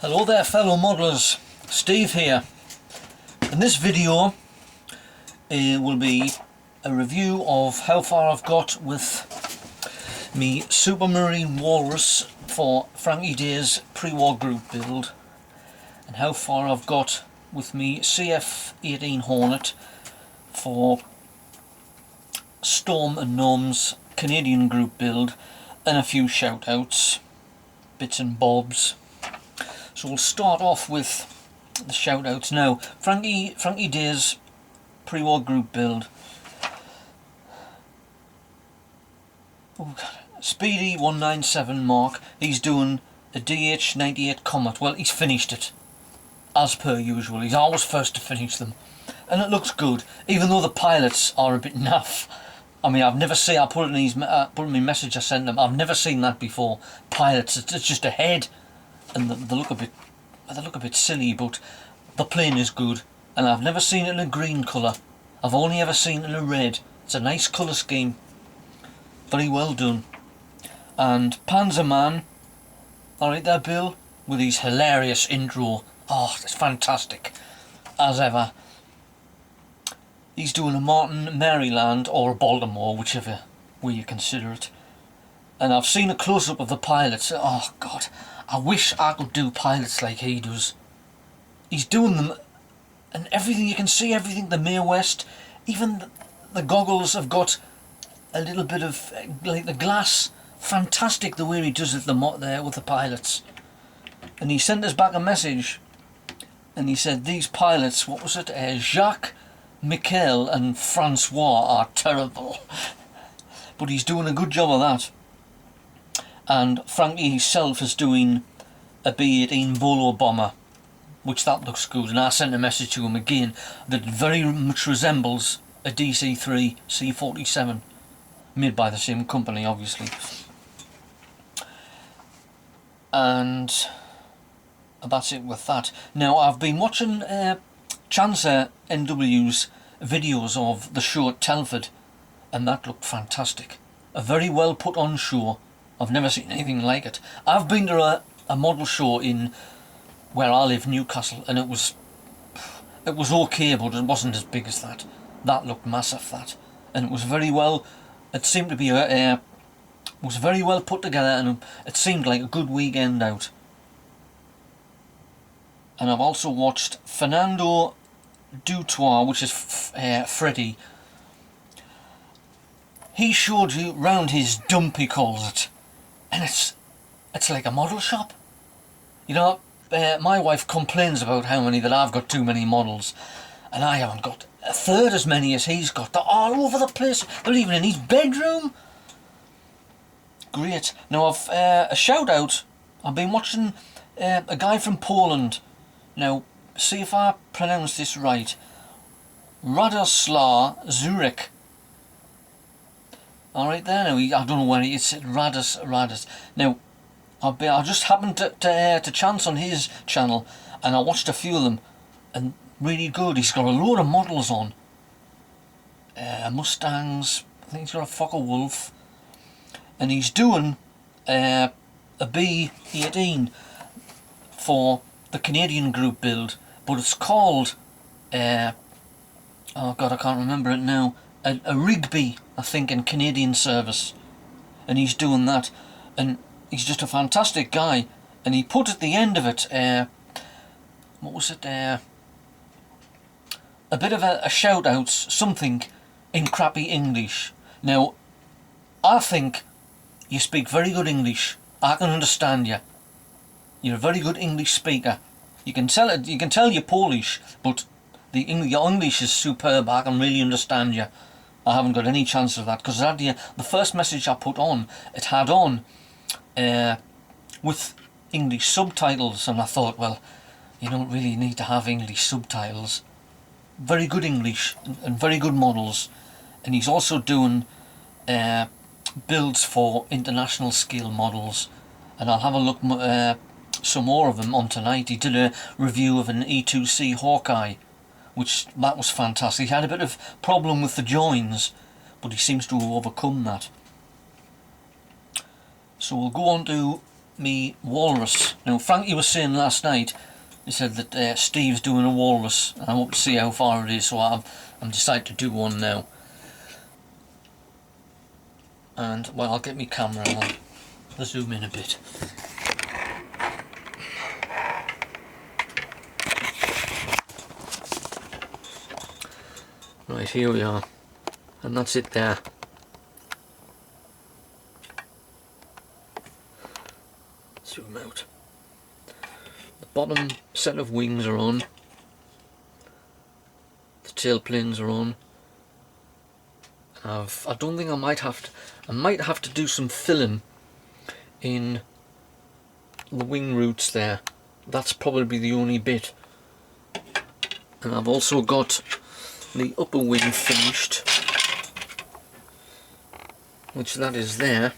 Hello there fellow modelers, Steve here. In this video will be a review of how far I've got with me Supermarine Walrus for Frankie Day's pre-war group build, and how far I've got with me CF-18 Hornet for Storm and Gnome's Canadian group build, and a few shout outs, bits and bobs. So we'll start off with the shout outs now. Frankie Day's pre-war group build. Oh, Speedy 197 Mark, he's doing a DH-98 Comet. Well, he's finished it, as per usual. He's always first to finish them. And it looks good, even though the pilots are a bit naff. I mean, I've never seen, I put it in my message I sent them, I've never seen that before. Pilots, it's just a head. And they look a bit silly, but the plane is good, and I've never seen it in a green colour. I've only ever seen it in a red. It's a nice colour scheme, very well done. And Panzerman, alright there Bill, with his hilarious intro. Oh, it's fantastic, as ever. He's doing a Martin Maryland or a Baltimore, whichever way you consider it. And I've seen a close-up of the pilots. Oh God, I wish I could do pilots like he does. He's doing them, and everything, you can see everything, the Mae West, even the goggles have got a little bit of, like the glass. Fantastic the way he does it there with the pilots. And he sent us back a message, and he said these pilots, what was it, Jacques, Michael and Francois are terrible. But he's doing a good job of that. And Frankie himself is doing a B-18 Volo bomber, which that looks good, and I sent a message to him again that it very much resembles a DC-3 C-47, made by the same company obviously. And that's it with that. Now I've been watching Chancer NW's videos of the show at Telford, and that looked fantastic. A very well put on show. I've never seen anything like it. I've been to a model show in where I live, Newcastle, and it was okay, but it wasn't as big as that. That looked massive, that, and it was very well. It seemed to be was very well put together, and it seemed like a good weekend out. And I've also watched Fernando Dutoit, which is Freddy. He showed you round his dump, he calls it. And it's like a model shop. You know, my wife complains about how many that I've got too many models, and I haven't got a third as many as he's got. They're all over the place. They're even in his bedroom. Great. Now I've a shout out. I've been watching a guy from Poland. Now, see if I pronounce this right. Radoslaw Zurek. Alright there, now I don't know where he is. Radis. Now, I just happened to chance on his channel, and I watched a few of them, and really good. He's got a load of models on. Mustangs, I think he's got a Focke-Wulf, and he's doing a B-18 for the Canadian group build, but it's called, oh God, I can't remember it now, a Rigby, I think, in Canadian service, and he's doing that, and he's just a fantastic guy. And he put at the end of it, what was it, a bit of a shout out, something in crappy English. Now, I think you speak very good English. I can understand you. You're a very good English speaker. You can tell you're Polish, but your English is superb. I can really understand you. I haven't got any chance of that, because the first message I put on, it had on with English subtitles, and I thought, well, you don't really need to have English subtitles. Very good English and very good models, and he's also doing builds for international scale models, and I'll have a look some more of them on tonight. He did a review of an E2C Hawkeye, that was fantastic. He had a bit of problem with the joins, but he seems to have overcome that. So we'll go on to me Walrus. Now Frankie was saying last night, he said that Steve's doing a Walrus, and I want to see how far it is, so I'm decided to do one now. And well, I'll get my camera and I'll zoom in a bit. Right, here we are, and that's it there. Zoom out. The bottom set of wings are on. The tail planes are on. I don't think I might have to do some filling in the wing roots there. That's probably the only bit. And I've also got the upper wing finished, which that is there.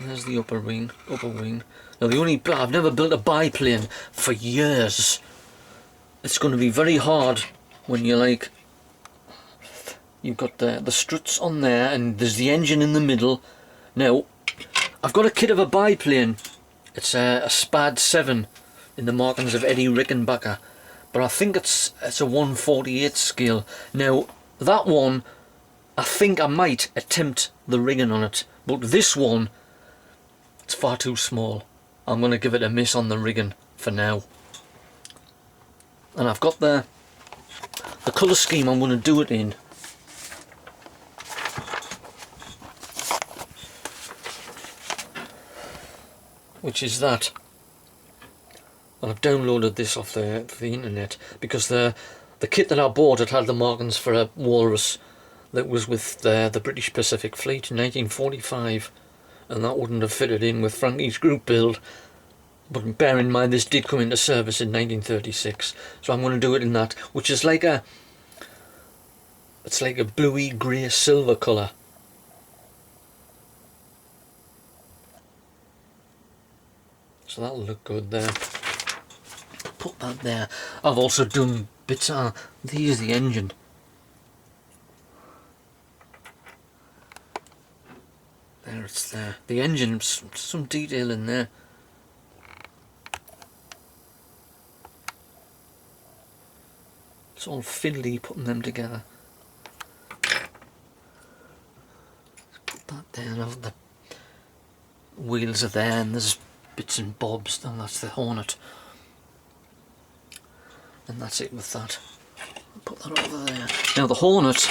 There's the upper wing. Now I've never built a biplane for years. It's going to be very hard when you've got the struts on there and there's the engine in the middle. Now I've got a kit of a biplane. It's a Spad 7 in the markings of Eddie Rickenbacker, but I think it's a 1/48 scale. Now that one, I think I might attempt the rigging on it, but this one, it's far too small. I'm going to give it a miss on the rigging for now. And I've got the colour scheme I'm going to do it in. Which is that. And I've downloaded this off the internet because the kit that I bought, it had the markings for a Walrus that was with the British Pacific Fleet in 1945, and that wouldn't have fitted in with Frankie's group build. But bear in mind, this did come into service in 1936, so I'm going to do it in that, which is like a bluey grey silver colour. So that'll look good there. Put that there. I've also done bits. Here's the engine. There, it's there. The engine, some detail in there. It's all fiddly putting them together. Put that there. Now the wheels are there, and there's bits and bobs. And that's the Hornet. And that's it with that. Put that over there. Now the Hornet,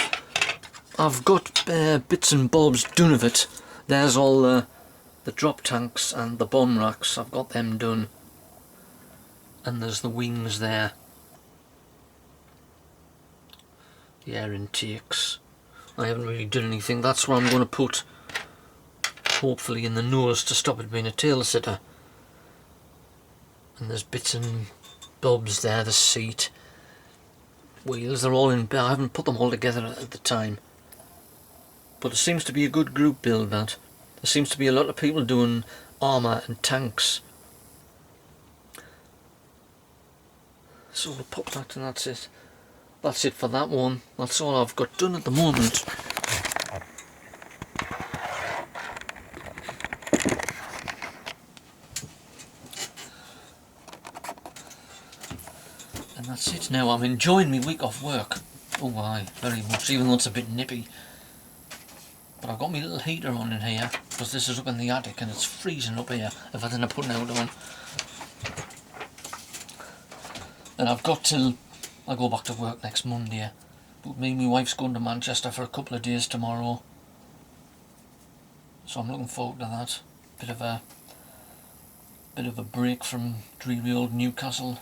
I've got bits and bobs done of it. There's all the drop tanks and the bomb racks. I've got them done. And there's the wings there. The air intakes. I haven't really done anything. That's what I'm going to put, hopefully, in the nose to stop it being a tail sitter. And there's bits and bobs there, the seat, wheels, they're all in. I haven't put them all together at the time. But it seems to be a good group build, that. There seems to be a lot of people doing armour and tanks. So we'll pop that, and that's it. That's it for that one. That's all I've got done at the moment. And that's it now. I'm enjoying my week off work. Oh aye, very much, even though it's a bit nippy. But I've got my little heater on in here, because this is up in the attic and it's freezing up here if I didn't put it out on. And I've got till I go back to work next Monday. But me and my wife's going to Manchester for a couple of days tomorrow. So I'm looking forward to that. Bit of a break from dreary old Newcastle.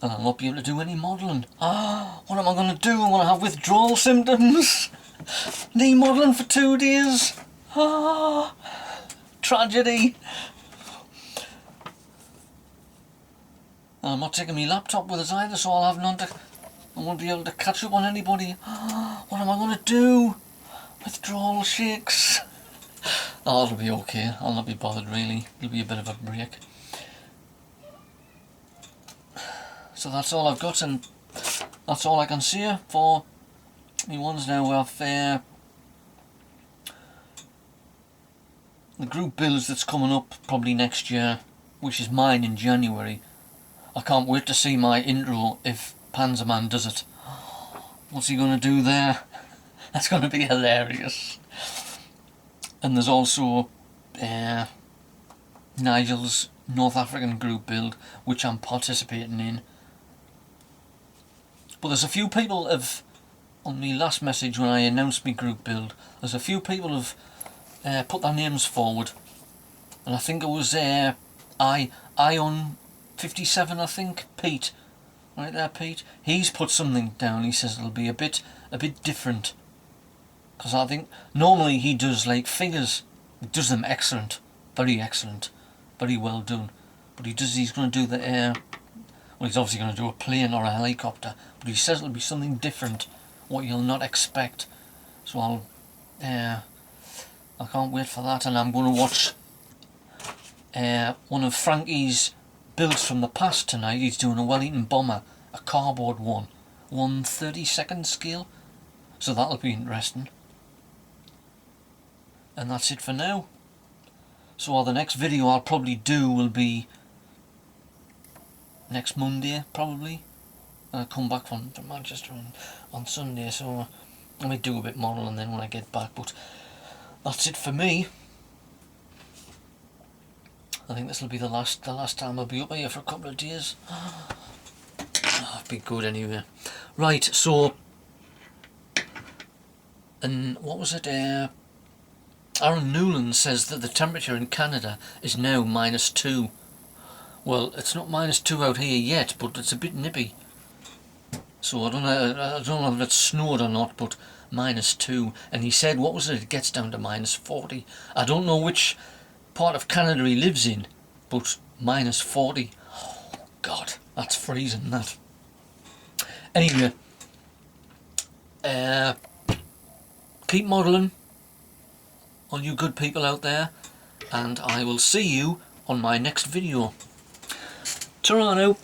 And I'll not be able to do any modelling. What am I going to do? I'm going to have withdrawal symptoms. Knee modelling for 2 days. Tragedy. And I'm not taking my laptop with us either, so I won't be able to catch up on anybody. What am I going to do? Withdrawal shakes. Oh, it'll be okay. I'll not be bothered really. It'll be a bit of a break. So that's all I've got, and that's all I can say for me ones now. the group builds that's coming up probably next year, which is mine in January. I can't wait to see my intro if Panzerman does it. What's he going to do there? That's going to be hilarious. And there's also Nigel's North African group build, which I'm participating in. But there's a few people on my last message when I announced my group build, there's a few people have put their names forward. And I think it was Ion 57, I think, Pete. Right there, Pete. He's put something down. He says it'll be a bit different. Because I think normally he does like figures. He does them excellent. Very excellent. Very well done. But he's going to do the air. Well, he's obviously going to do a plane or a helicopter. But he says it'll be something different. What you'll not expect. So I can't wait for that. And I'm going to watch one of Frankie's builds from the past tonight. He's doing a Wellington bomber, a cardboard one, 1/32 scale, so that'll be interesting. And that's it for now. So the next video I'll probably do will be next Monday, probably. I'll come back from Manchester on Sunday, so I might do a bit more and then when I get back, but that's it for me. I think this will be the last time I'll be up here for a couple of days. It'll be good anyway. Right, so, and what was it? Aaron Newland says that the temperature in Canada is now -2. Well, it's not -2 out here yet, but it's a bit nippy. So I don't know if it's snowed or not, but -2. And he said, what was it? It gets down to -40. I don't know which part of Canada he lives in, but -40. Oh, God, that's freezing, that. Anyway, keep modelling, all you good people out there, and I will see you on my next video. Ta-ra now.